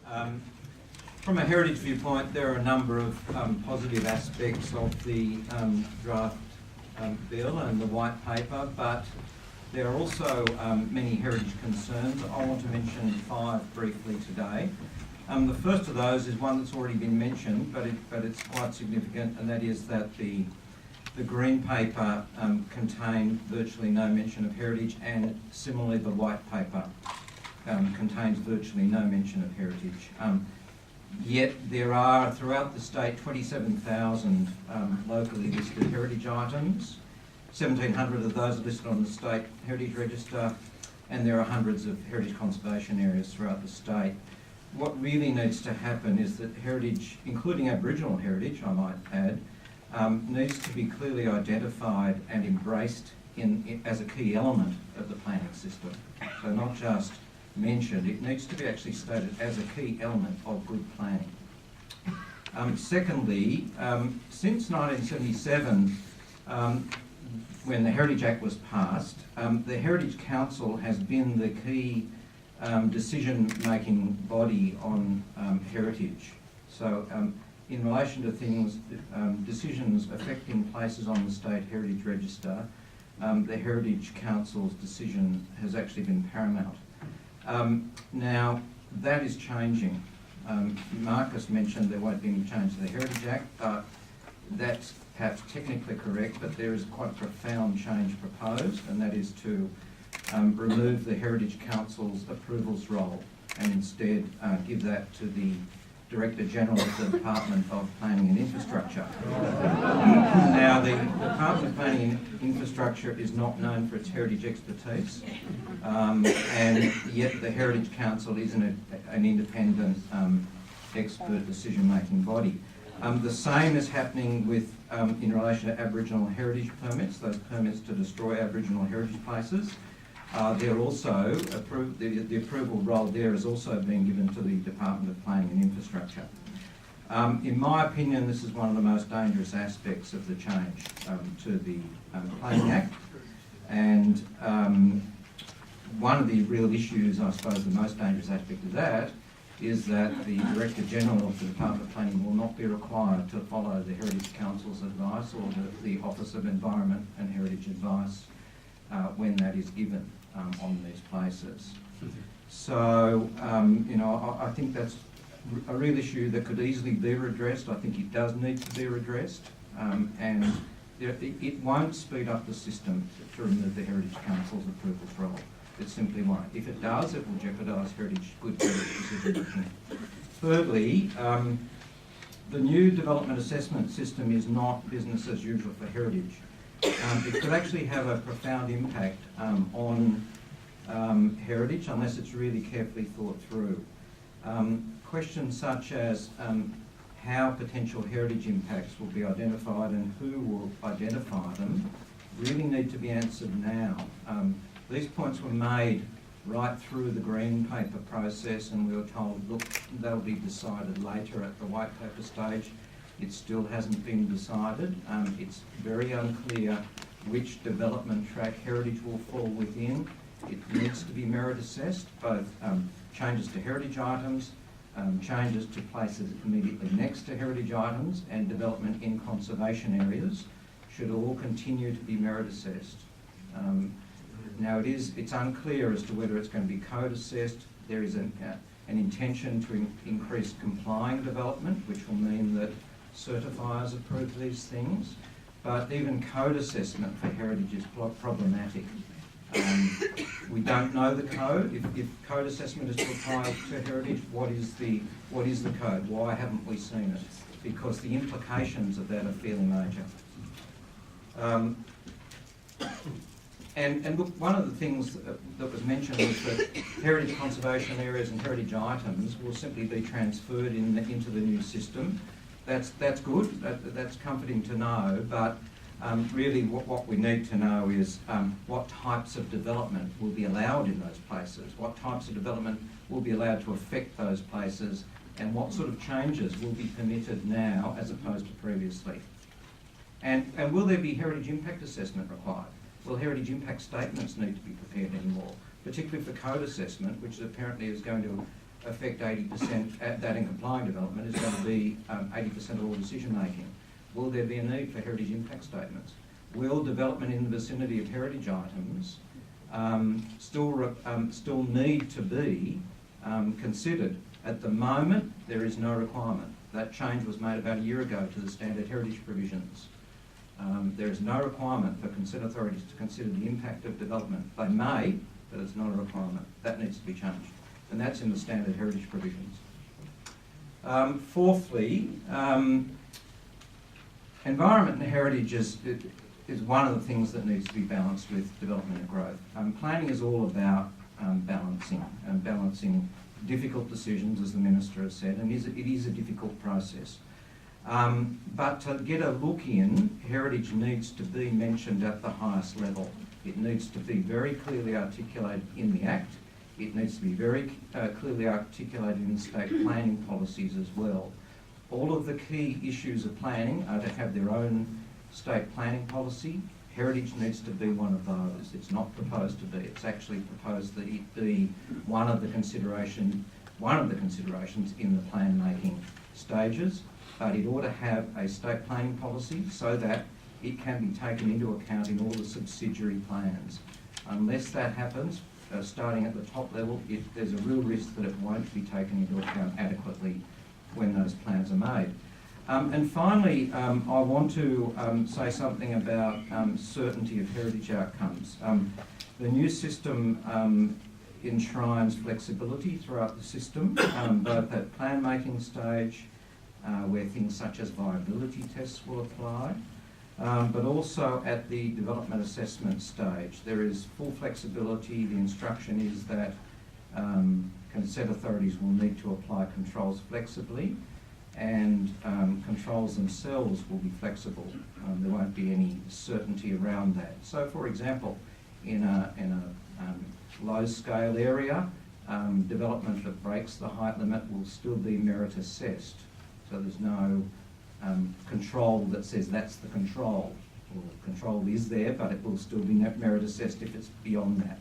From a heritage viewpoint, there are a number of positive aspects of the draft bill and the white paper, but there are also many heritage concerns. I want to mention 5 briefly today. The first of those is one that's already been mentioned, but it's quite significant, and that is that the Green Paper contained virtually no mention of heritage, and similarly the White Paper contains virtually no mention of heritage. Yet there are throughout the state 27,000 locally listed heritage items. 1,700 of those are listed on the State Heritage Register, and there are hundreds of heritage conservation areas throughout the state. What really needs to happen is that heritage, including Aboriginal heritage, I might add, needs to be clearly identified and embraced as a key element of the planning system. So not just mentioned, it needs to be actually stated as a key element of good planning. Secondly, since 1977, when the Heritage Act was passed, the Heritage Council has been the key decision-making body on heritage. So in relation to things, decisions affecting places on the State Heritage Register, the Heritage Council's decision has actually been paramount. Now, that is changing. Marcus mentioned there won't be any change to the Heritage Act. That's perhaps technically correct, but there is quite a profound change proposed, and that is to remove the Heritage Council's approvals role and instead give that to the Director General of the Department of Planning and Infrastructure. Now, the Department of Planning and Infrastructure is not known for its heritage expertise, and yet the Heritage Council is an independent expert decision-making body. The same is happening with, in relation to Aboriginal heritage permits, those permits to destroy Aboriginal heritage places. They're also the approval role there is also being given to the Department of Planning and Infrastructure. In my opinion, this is one of the most dangerous aspects of the change to the Planning Act, and one of the real issues, I suppose the most dangerous aspect of that, is that the Director General of the Department of Planning will not be required to follow the Heritage Council's advice or the Office of Environment and Heritage advice when that is given on these places. So, I think that's a real issue that could easily be redressed. I think it does need to be redressed, and it won't speed up the system to remove the Heritage Council's approvals role. It simply won't. If it does, it will jeopardise good heritage decision-making. Thirdly, the new development assessment system is not business as usual for heritage. It could actually have a profound impact on heritage unless it's really carefully thought through. Questions such as how potential heritage impacts will be identified and who will identify them really need to be answered now. These points were made right through the Green Paper process, and we were told, look, they'll be decided later at the White Paper stage. It still hasn't been decided. It's very unclear which development track heritage will fall within. It needs to be merit assessed, both changes to heritage items, changes to places immediately next to heritage items, and development in conservation areas should all continue to be merit assessed. Now it's unclear as to whether it's going to be code assessed. There is an intention to increase complying development, which will mean that certifiers approve these things, but even code assessment for heritage is problematic. We don't know the code. If code assessment is to apply to heritage, what is the code? Why haven't we seen it? Because the implications of that are fairly major. And look, one of the things that was mentioned was that heritage conservation areas and heritage items will simply be transferred into the new system. That's good. That's comforting to know. But really, what we need to know is what types of development will be allowed in those places. What types of development will be allowed to affect those places, and what sort of changes will be permitted now as opposed to previously. And will there be heritage impact assessment required? Will heritage impact statements need to be prepared anymore, particularly for code assessment, which apparently is going to affect 80%, that in complying development is going to be 80% of all decision making? Will there be a need for heritage impact statements? Will development in the vicinity of heritage items still need to be considered? At the moment, there is no requirement. That change was made about a year ago to the standard heritage provisions. There is no requirement for consent authorities to consider the impact of development. They may, but it's not a requirement. That needs to be changed. And that's in the standard heritage provisions. Fourthly, environment and heritage is one of the things that needs to be balanced with development and growth. Planning is all about balancing difficult decisions, as the Minister has said, and it is a difficult process. But to get a look in, heritage needs to be mentioned at the highest level. It needs to be very clearly articulated in the Act. It needs to be very clearly articulated in state planning policies as well. All of the key issues of planning are to have their own state planning policy. Heritage needs to be one of those. It's not proposed to be. It's actually proposed that it be one of the considerations in the plan making stages. But it ought to have a state planning policy so that it can be taken into account in all the subsidiary plans. Unless that happens, starting at the top level, there's a real risk that it won't be taken into account adequately when those plans are made. And finally, I want to say something about certainty of heritage outcomes. The new system enshrines flexibility throughout the system, both at plan making stage, where things such as viability tests will apply, but also at the development assessment stage. There is full flexibility. The instruction is that consent authorities will need to apply controls flexibly, and controls themselves will be flexible. There won't be any certainty around that. So, for example, in a low-scale area, development that breaks the height limit will still be merit assessed. So there's no control that says that's the control. Well, control is there, but it will still be merit assessed if it's beyond that.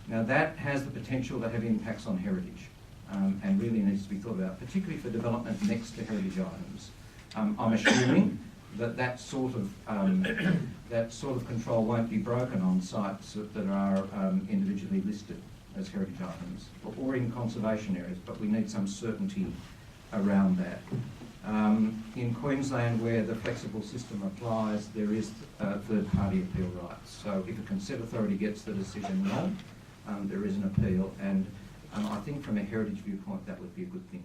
Now that has the potential to have impacts on heritage, and really needs to be thought about, particularly for development next to heritage items. I'm assuming that sort of control won't be broken on sites that are individually listed as heritage items or in conservation areas, but we need some certainty around that. In Queensland, where the flexible system applies, there is third-party appeal rights. So if a consent authority gets the decision wrong, there is an appeal, and I think from a heritage viewpoint that would be a good thing.